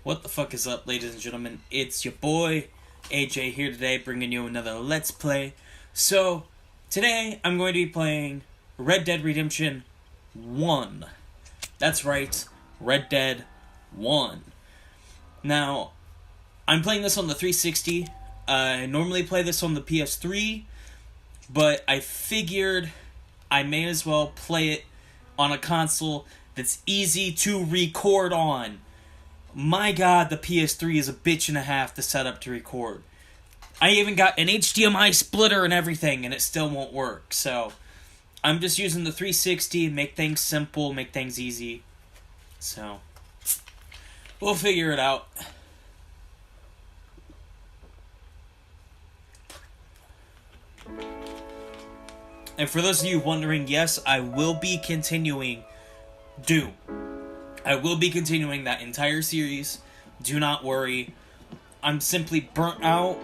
What the fuck is up, ladies and gentlemen? It's your boy, AJ, here today, bringing you another Let's Play. So, today, I'm going to be playing Red Dead Redemption 1. That's right, Red Dead 1. Now, I'm playing this on the 360. I normally play this on the PS3, but I figured I may as well play it on a console that's easy to record on. My god, the PS3 is a bitch and a half to set up to record. I even got an HDMI splitter and everything, and it still won't work. So, I'm just using the 360, make things simple, make things easy. So, we'll figure it out. And for those of you wondering, yes, I will be continuing Doom. I will be continuing that entire series. Do not worry. I'm simply burnt out.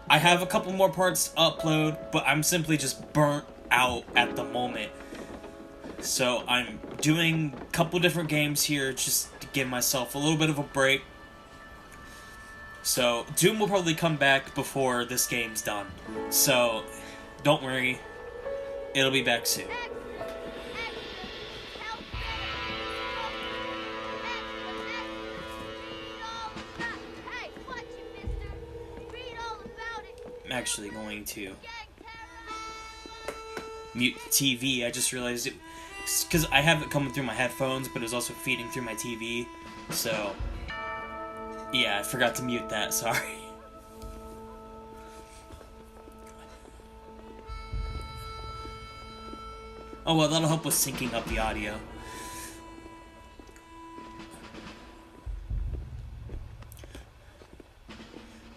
I have a couple more parts to upload, but I'm simply just burnt out at the moment. So I'm doing a couple different games here just to give myself a little bit of a break. So Doom will probably come back before this game's done. So don't worry. It'll be back soon. I'm actually going to mute the TV. I just realized it because I have it coming through my headphones, but it was also feeding through my TV. So, yeah, I forgot to mute that. Sorry. Oh well, that'll help with syncing up the audio.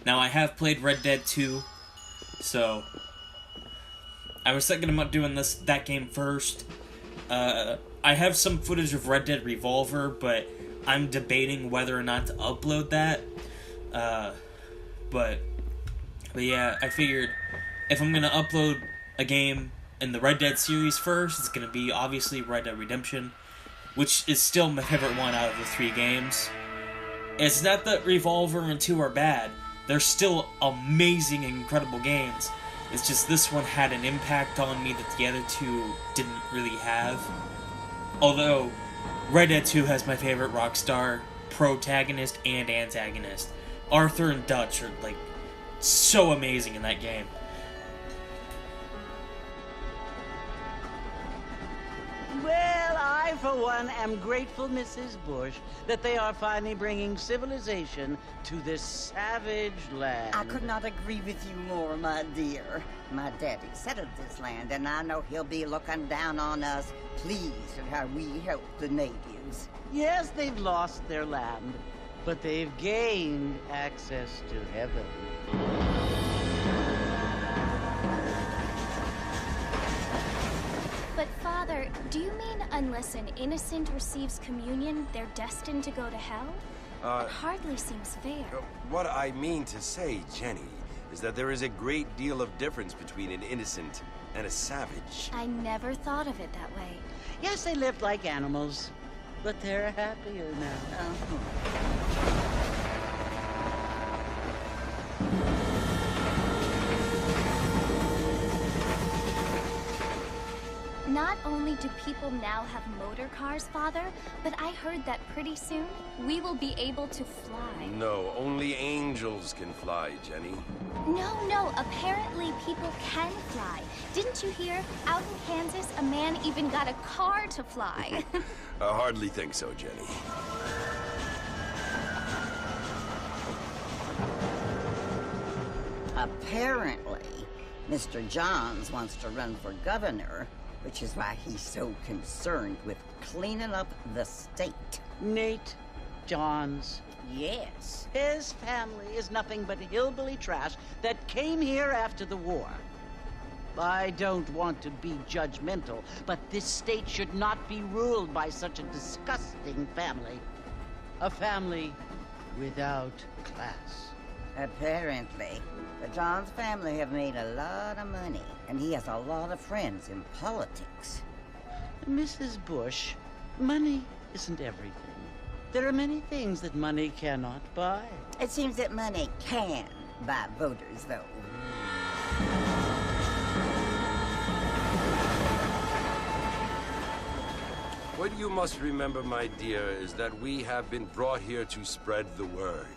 Now, I have played Red Dead 2, so I was thinking about doing that game first. I have some footage of Red Dead Revolver, but I'm debating whether or not to upload that. But yeah, I figured if I'm gonna upload a game in the Red Dead series first, it's gonna be obviously Red Dead Redemption, which is still my favorite one out of the 3 games. It's not that Revolver and 2 are bad. They're still amazing and incredible games. It's just this one had an impact on me that the other 2 didn't really have. Although, Red Dead 2 has my favorite Rockstar protagonist and antagonist. Arthur and Dutch are, like, so amazing in that game. Well, I, for one, am grateful, Mrs. Bush, that they are finally bringing civilization to this savage land. I could not agree with you more, my dear. My daddy settled this land, and I know he'll be looking down on us, pleased at how we help the natives. Yes, they've lost their land, but they've gained access to heaven. But Father, do you mean unless an innocent receives communion, they're destined to go to hell? It hardly seems fair. What I mean to say, Jenny, is that there is a great deal of difference between an innocent and a savage. I never thought of it that way. Yes, they lived like animals, but they're happier now. Not only do people now have motor cars, Father, but I heard that pretty soon we will be able to fly. No, only angels can fly, Jenny. No, apparently people can fly. Didn't you hear? Out in Kansas, a man even got a car to fly. I hardly think so, Jenny. Apparently, Mr. Johns wants to run for governor, which is why he's so concerned with cleaning up the state. Nate Johns. Yes. His family is nothing but hillbilly trash that came here after the war. I don't want to be judgmental, but this state should not be ruled by such a disgusting family. A family without class. Apparently, the Johns family have made a lot of money, and he has a lot of friends in politics. Mrs. Bush, money isn't everything. There are many things that money cannot buy. It seems that money can buy voters, though. What you must remember, my dear, is that we have been brought here to spread the word.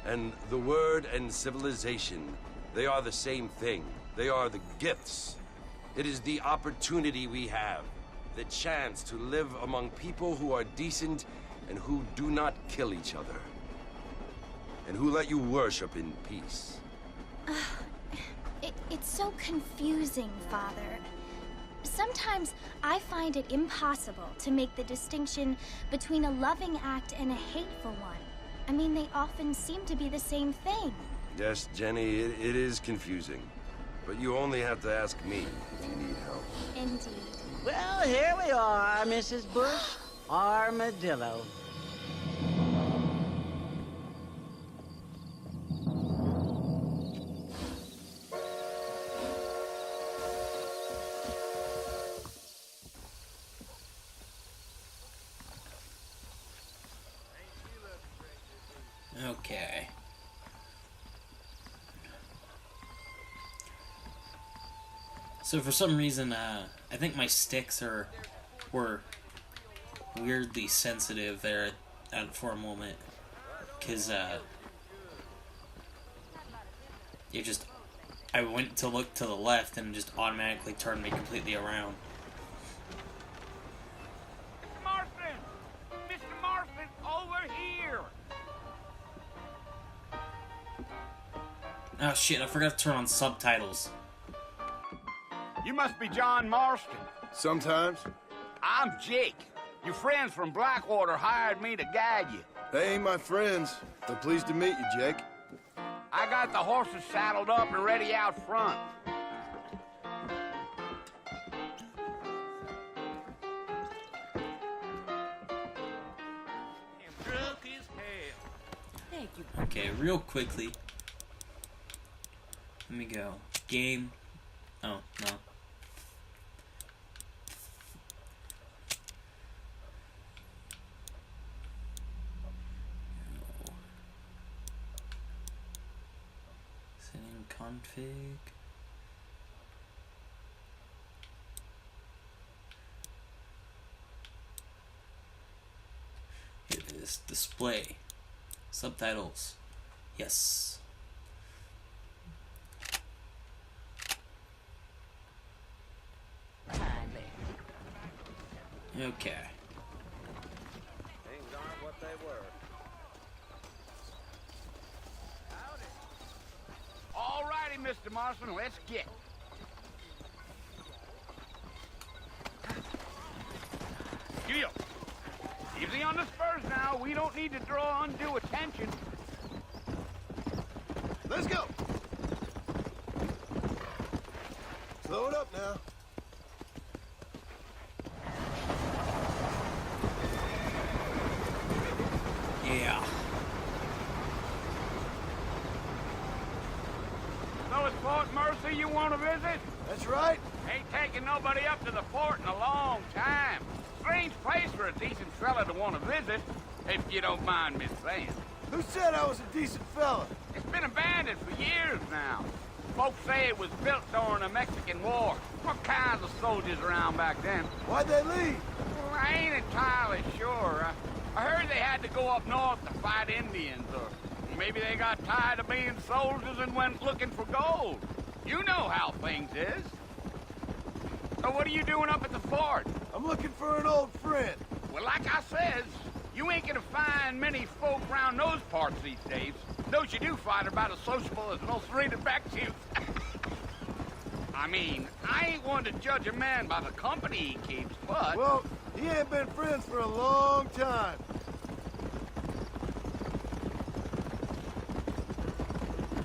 And the word and civilization, they are the same thing. They are the gifts. It is the opportunity we have, the chance to live among people who are decent and who do not kill each other. And who let you worship in peace. It's so confusing, Father. Sometimes I find it impossible to make the distinction between a loving act and a hateful one. I mean, they often seem to be the same thing. Yes, Jenny, it is confusing. But you only have to ask me if you need help. Indeed. Well, here we are, Mrs. Bush. Armadillo. Okay. So for some reason, I think my sticks were weirdly sensitive there for a moment, cause I went to look to the left and it just automatically turned me completely around. Mr. Marston, over here. Oh shit! I forgot to turn on subtitles. You must be John Marston. Sometimes. I'm Jake. Your friends from Blackwater hired me to guide you. They ain't my friends. They're pleased to meet you, Jake. I got the horses saddled up and ready out front. Thank you. Okay, real quickly. Let me go. Game. Oh, no. Setting config. Here it is. Display. Subtitles. Yes. Okay. Things aren't what they were. All righty, Mr. Marston, let's get. Giddy-up. Easy on the spurs now. We don't need to draw undue attention. Let's go. Slow it up now. Yeah. So it's Fort Mercy you want to visit? That's right. Ain't taking nobody up to the fort in a long time. Strange place for a decent fella to want to visit, if you don't mind me saying. Who said I was a decent fella? It's been abandoned for years now. Folks say it was built during the Mexican War. What kinds of soldiers around back then? Why'd they leave? Well, I ain't entirely sure. I heard they had to go up north to fight Indians, or maybe they got tired of being soldiers and went looking for gold. You know how things is. So what are you doing up at the fort? I'm looking for an old friend. Well, like I says, you ain't gonna find many folk around those parts these days. Those you do find are about as sociable as most Ridderback youth. I mean, I ain't one to judge a man by the company he keeps, but... Well, he ain't been friends for a long time.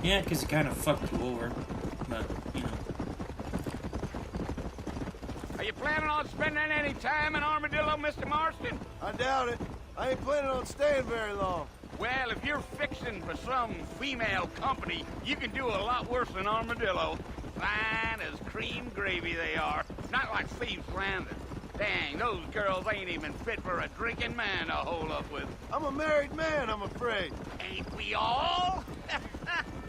Yeah, because he kind of fucked you over. But, you know. Are you planning on spending any time in Armadillo, Mr. Marston? I doubt it. I ain't planning on staying very long. Well, if you're fixing for some female company, you can do a lot worse than Armadillo. Fine as cream gravy they are. Not like Thieves Landing. Dang, those girls ain't even fit for a drinking man to hole up with. I'm a married man, I'm afraid. Ain't we all?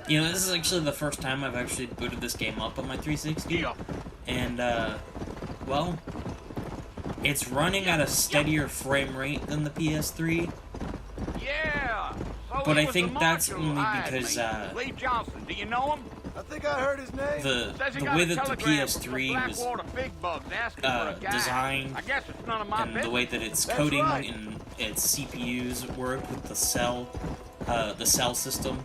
You know, this is actually the first time I've actually booted this game up on my 360. Yeah. And, well, it's running at a steadier frame rate than the PS3. Yeah. So But it I was think the that's marshal only hired because, me. Lee Johnson, do you know him? I think I heard his name. Says he The got way a that the telegram from PS3 was Blackwater big bugs asking for a guy. designed, I guess it's none of my and business. the way that its That's coding right. and its CPUs work with the cell system,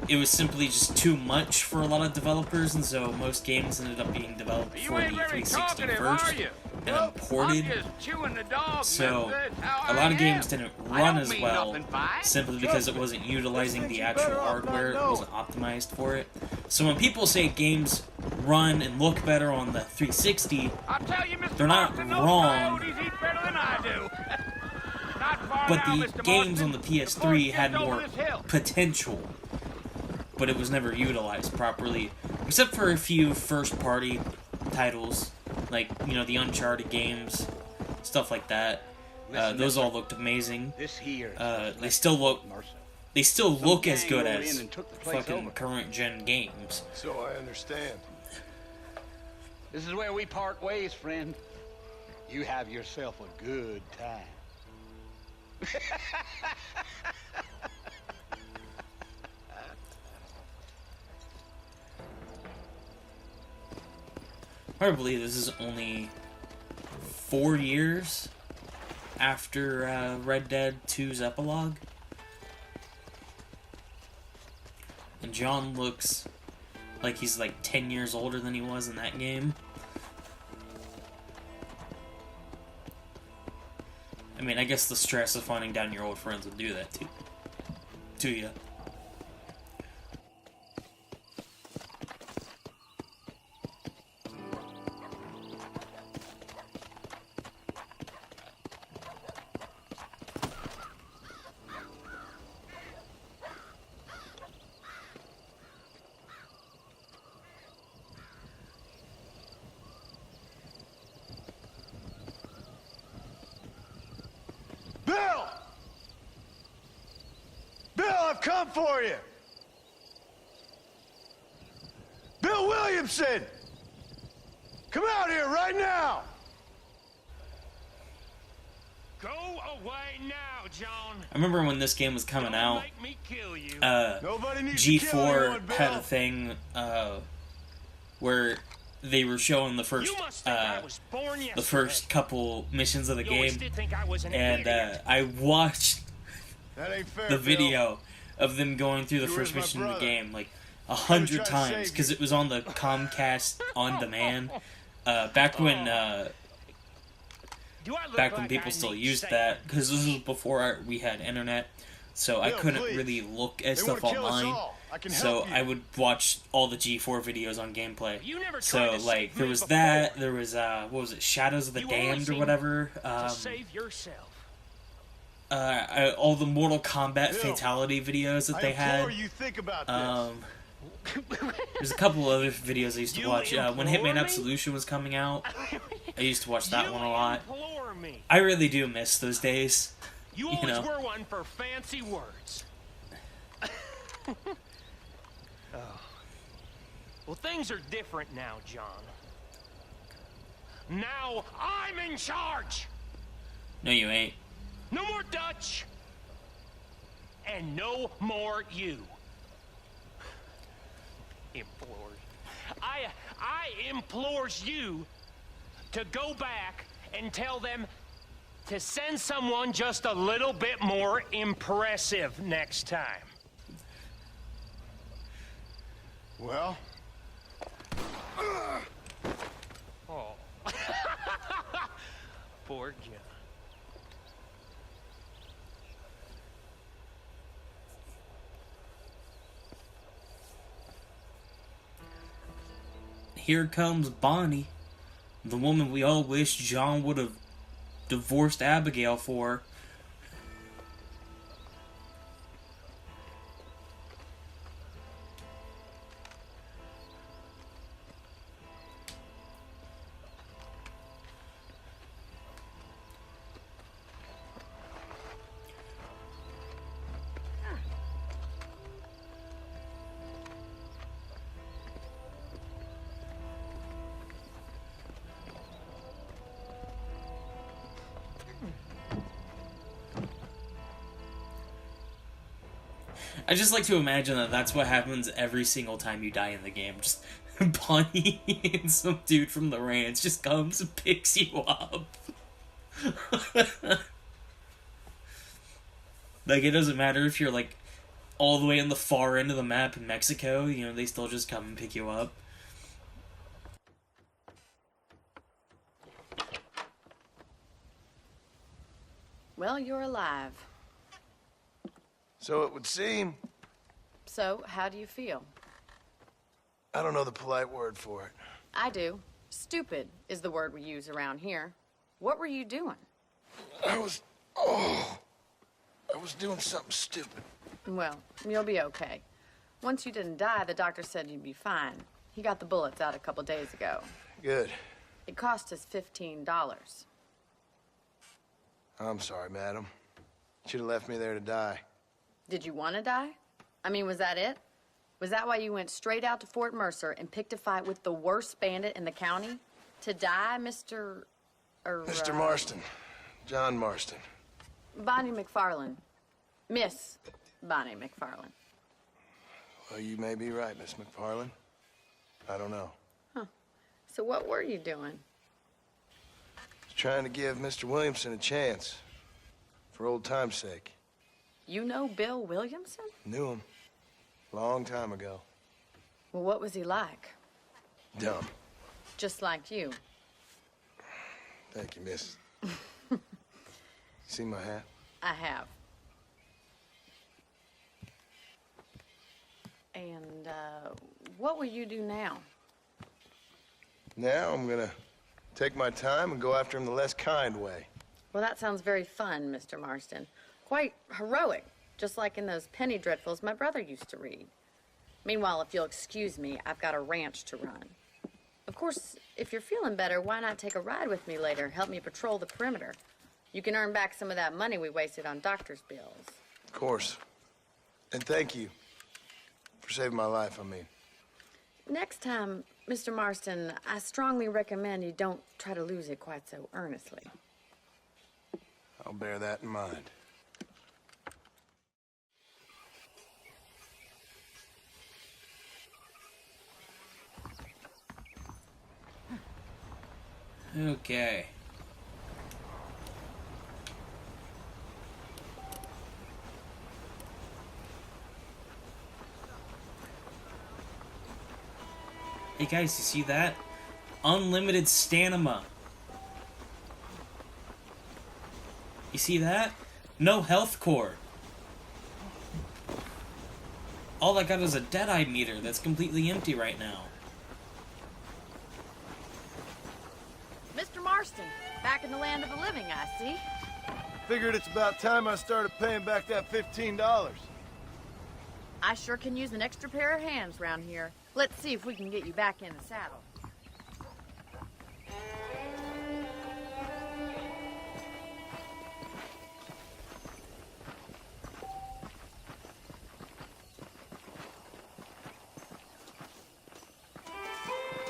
it was simply just too much for a lot of developers, and so most games ended up being developed You for the ain't very 360 talkative, first are you? and I'm ported. just chewing the dog. So That's how a lot I of games am. didn't I run don't as mean well nothing by it. simply because it wasn't utilizing Just the think you actual better off hardware. not It wasn't optimized for it. So when people say games run and look better on the 360, I'll tell you, Mr. They're not Marston, those wrong. coyotes eat better than I do. Not far but now, the Mr. games Marston. on the course PS3 gets had over more this hill. potential, but it was never utilized properly, except for a few first-party titles, like, you know, the Uncharted games, stuff like that. Listen, Those mister. all looked amazing. This here. They still look as good gang rolled as in and took the place fucking over. current-gen games. So I understand. This is where we part ways, friend. You have yourself a good time. Hard to believe this is only 4 years after Red Dead 2's epilogue. And John looks like he's like 10 years older than he was in that game. I mean, I guess the stress of finding down your old friends would do that to you. Bill! Bill, I've come for you! Bill Williamson! Come out here right now! Go away now, John. I remember when this game was coming Don't out, make me kill you. Nobody needs to kill anyone, G4 Bill. had a thing where they were showing the first you must think I was born yesterday. the first couple missions of the You always game, did think I was an and idiot. I watched That ain't fair, the Bill. video of them going through the You first were my mission in the brother. game like trying 100 to times save because you. it was on the Comcast on demand back when Do I look back when like people I still need used saving? that, because this was before we had internet, so I Bill, couldn't please. really look at They stuff wanna kill us online. all. I can So help you. I would watch all the G4 videos on gagameplay. You never tried So to like save there me was before. that, there was what was it, Shadows of the You only Damned or seem whatever. To save yourself. All the Mortal Kombat Bill, fatality videos that I they had. implore you think about this. There's a couple other videos I used to You watch. When implore Hitman me? Absolution was coming out, I used to watch that You one a lot. implore me. I really do miss those days. You You always know. were one for fancy words. Well, things are different now, John. Now I'm in charge. No, you ain't. No more Dutch. And no more you. Implores. I implores you to go back and tell them to send someone just a little bit more impressive next time. Well, Oh. Poor John. Here comes Bonnie, the woman we all wish John would have divorced Abigail for. I just like to imagine that that's what happens every single time you die in the game. Just Bonnie and some dude from the ranch just comes and picks you up. Like, it doesn't matter if you're, like, all the way on the far end of the map in Mexico, you know, they still just come and pick you up. Well, you're alive. So it would seem. So, how do you feel? I don't know the polite word for it. I do. Stupid is the word we use around here. What were you doing? I was doing something stupid. Well, you'll be okay. Once you didn't die, the doctor said you'd be fine. He got the bullets out a couple days ago. Good. It cost us $15. I'm sorry, madam. Should have left me there to die. Did you want to die? I mean, was that it? Was that why you went straight out to Fort Mercer and picked a fight with the worst bandit in the county? To die, Mr. Mr. Marston. John Marston. Bonnie McFarland. Miss Bonnie McFarland. Well, you may be right, Miss McFarland. I don't know. Huh. So what were you doing? Trying to give Mr. Williamson a chance. For old time's sake. You know Bill Williamson? Knew him. Long time ago. Well, what was he like? Dumb. Just like you. Thank you, miss. See my hat? I have. And, what will you do now? Now I'm gonna take my time and go after him the less kind way. Well, that sounds very fun, Mr. Marston. Quite heroic, just like in those penny dreadfuls my brother used to read. Meanwhile, if you'll excuse me, I've got a ranch to run. Of course, if you're feeling better, why not take a ride with me later? Help me patrol the perimeter. You can earn back some of that money we wasted on doctor's bills. Of course. And thank you for saving my life, I mean. Next time, Mr. Marston, I strongly recommend you don't try to lose it quite so earnestly. I'll bear that in mind. Okay. Hey guys, you see that? Unlimited stamina. You see that? No health core. All I got is a Deadeye meter that's completely empty right now. Mr. Marston, back in the land of the living, I see. Figured it's about time I started paying back that $15. I sure can use an extra pair of hands round here. Let's see if we can get you back in the saddle.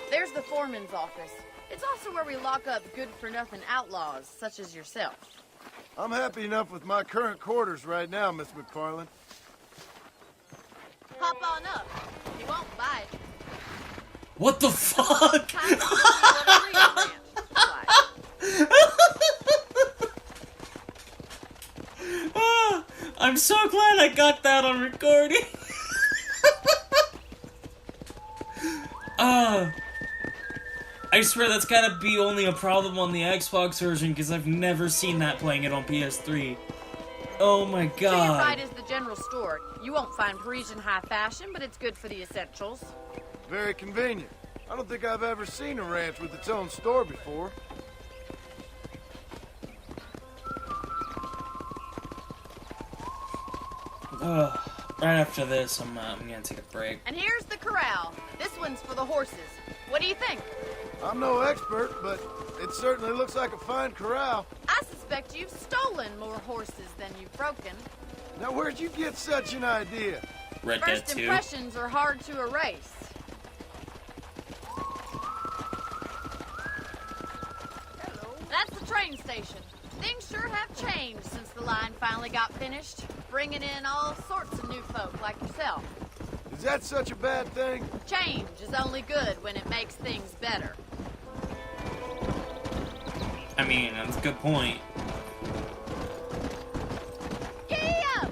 There's the foreman's office. It's also where we lock up good-for-nothing outlaws, such as yourself. I'm happy enough with my current quarters right now, Miss McFarland. Hop on up. He won't bite. What the fuck? Time to see what a real ranch looks like. I'm so glad I got that on recording. I swear that's gotta be only a problem on the Xbox version because I've never seen that playing it on PS3. Oh my god. To your right is the general store. You won't find Parisian high fashion, but it's good for the essentials. Very convenient. I don't think I've ever seen a ranch with its own store before. Right after this, I'm gonna take a break. And here's the corral. This one's for the horses. What do you think? I'm no expert, but it certainly looks like a fine corral. I suspect you've stolen more horses than you've broken. Now, where'd you get such an idea? Red Dead First 2. impressions are hard to erase. Hello. That's the train station. Things sure have changed since the line finally got finished. bringing in all sorts of new folk like yourself. Is that such a bad thing? Change is only good when it makes things better. I mean, that's a good point. Yeah!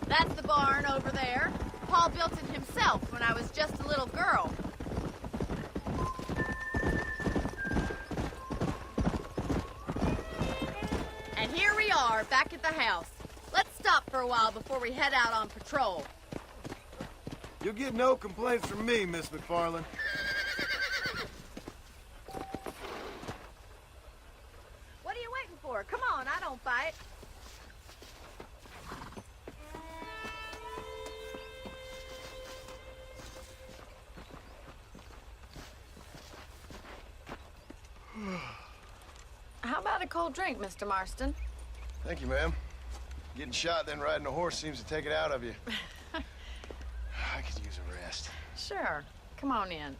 That's the barn over there. Paul built it himself when I was just a little girl. And here we are, back at the house. Let's stop for a while before we head out on patrol. You'll get no complaints from me, Miss McFarland. What are you waiting for? Come on, I don't bite. How about a cold drink, Mr. Marston? Thank you, ma'am. Getting shot, then riding a horse seems to take it out of you. I could use a rest. Sure. Come on in.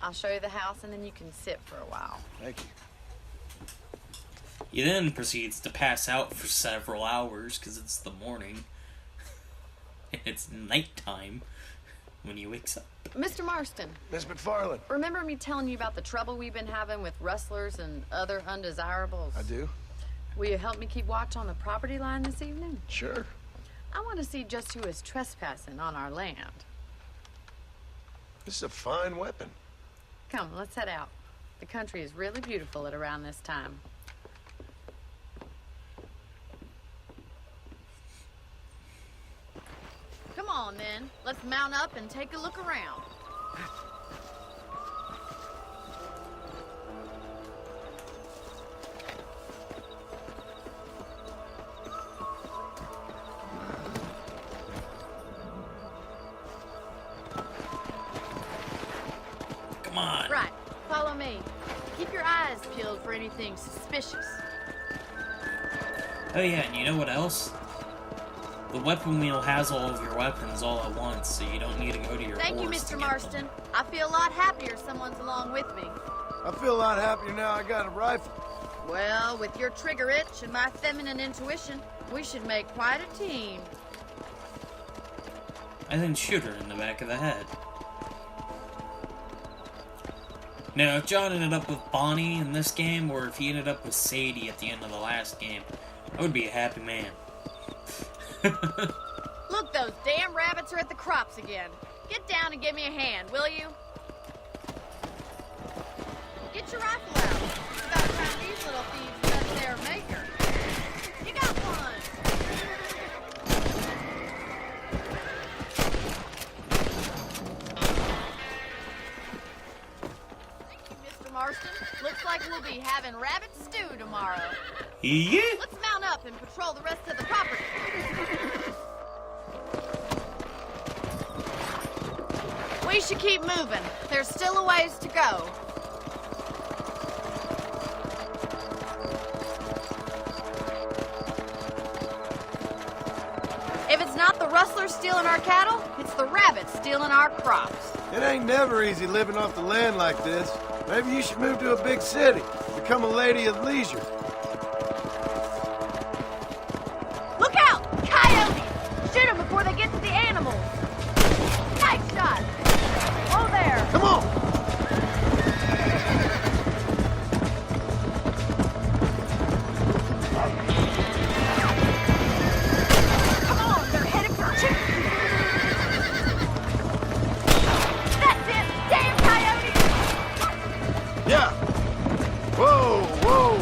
I'll show you the house, and then you can sit for a while. Thank you. He then proceeds to pass out for several hours because it's the morning. And it's nighttime when he wakes up. Mr. Marston, Miss McFarland. remember me telling you about the trouble we've been having with rustlers and other undesirables? I do. Will you help me keep watch on the property line this evening? Sure. I want to see just who is trespassing on our land. This is a fine weapon. Come, let's head out. The country is really beautiful at around this time. Come on, then. Let's mount up and take a look around. Come on. Right. Follow me. Keep your eyes peeled for anything suspicious. Oh yeah, and you know what else? The weapon wheel has all of your weapons all at once, so you don't need to go to your Thank you, horse to Mr. get Marston. them. I feel a lot happier someone's along with me. I feel a lot happier now I got a rifle. Well, with your trigger itch and my feminine intuition, we should make quite a team. I then shoot her in the back of the head. Now, if John ended up with Bonnie in this game, or if he ended up with Sadie at the end of the last game, I would be a happy man. Look, those damn rabbits are at the crops again. Get down and give me a hand, will you? Get your rifle out. It's about time these little thieves met their maker. You got one. Thank you, Mr. Marston. Looks like we'll be having rabbit stew tomorrow. Yeah. Let's mount up and patrol the rest of the property. We should keep moving. There's still a ways to go. If it's not the rustlers stealing our cattle, it's the rabbits stealing our crops. It ain't never easy living off the land like this. Maybe you should move to a big city. Become a lady of leisure. Look out! Coyotes! Shoot them before they get to the animals. Nice shot! Oh, there! Come on! Come on, they're headed for chicken. That's it! Damn coyotes! Yeah! Whoa, whoa!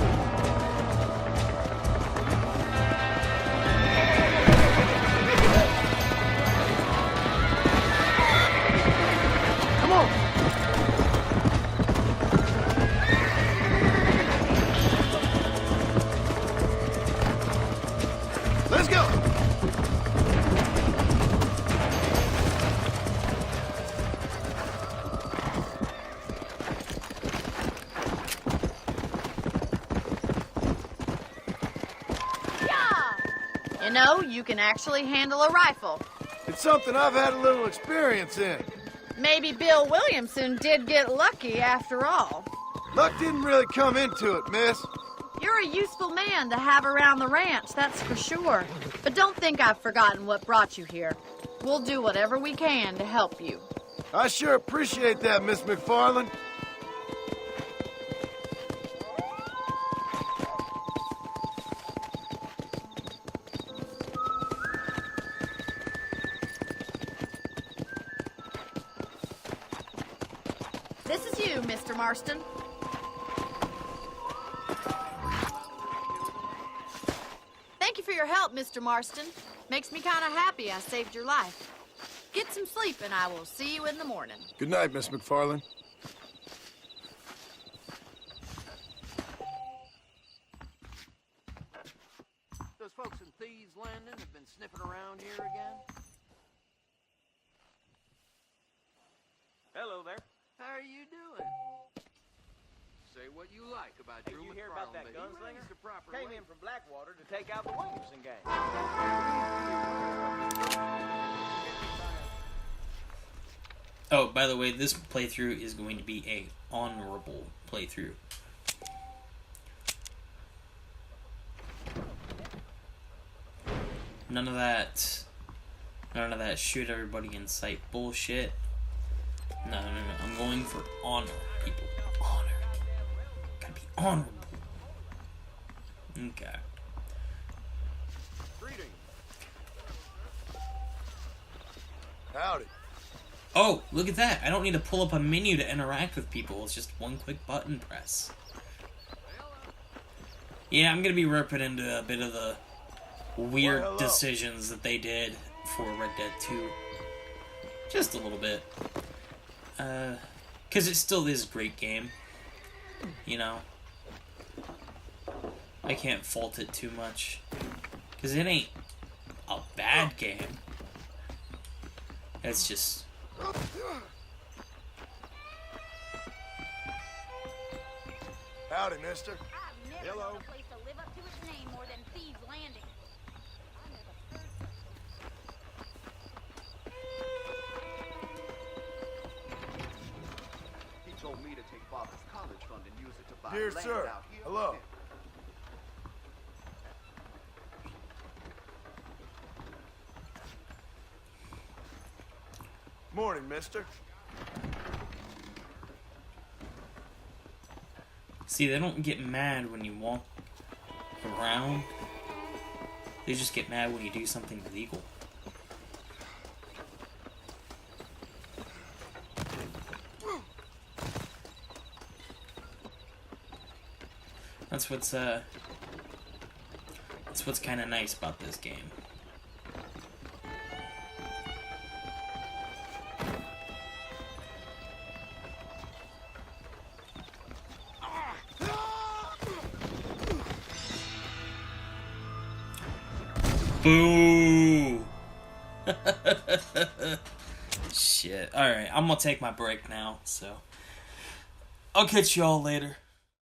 Come on! Let's go! Yeah! You know, you can actually handle a rifle. It's something I've had a little experience in. Maybe Bill Williamson did get lucky after all. Luck didn't really come into it, miss. You're a useful man to have around the ranch, that's for sure. But don't think I've forgotten what brought you here. We'll do whatever we can to help you. I sure appreciate that, Miss McFarland. This is you, Mr. Marston. Thank you for your help, Mr. Marston. Makes me kind of happy I saved your life. Get some sleep, and I will see you in the morning. Good night, Miss McFarland. Those folks in Thieves Landing have been sniffing around here again? Hello there. How are you doing? Say what you like about Hey, Drew you hear McFarland, about that but he gunslinger? raised the proper Came way. in from Blackwater to take out the Williamson gang. Oh, by the way, this playthrough is going to be a honorable playthrough. None of that shoot everybody in sight bullshit. No. I'm going for honor, people. Honor. Gotta be honorable. Okay. Greetings. Howdy. Oh, look at that. I don't need to pull up a menu to interact with people. It's just one quick button press. Yeah, I'm gonna be ripping into a bit of the weird decisions that they did for Red Dead 2. Just a little bit. Because it still is a great game. You know? I can't fault it too much. Because it ain't a bad game. It's just... Howdy, mister. I've never known a place to live up to its name more than Thieves Landing. He told me to take Father's college fund and use it to buy Dear land sir, out here. hello. Morning, mister. See, they don't get mad when you walk around. They just get mad when you do something illegal. That's what's kind of nice about this game. Boo! Shit. Alright, I'm gonna take my break now, so I'll catch y'all later.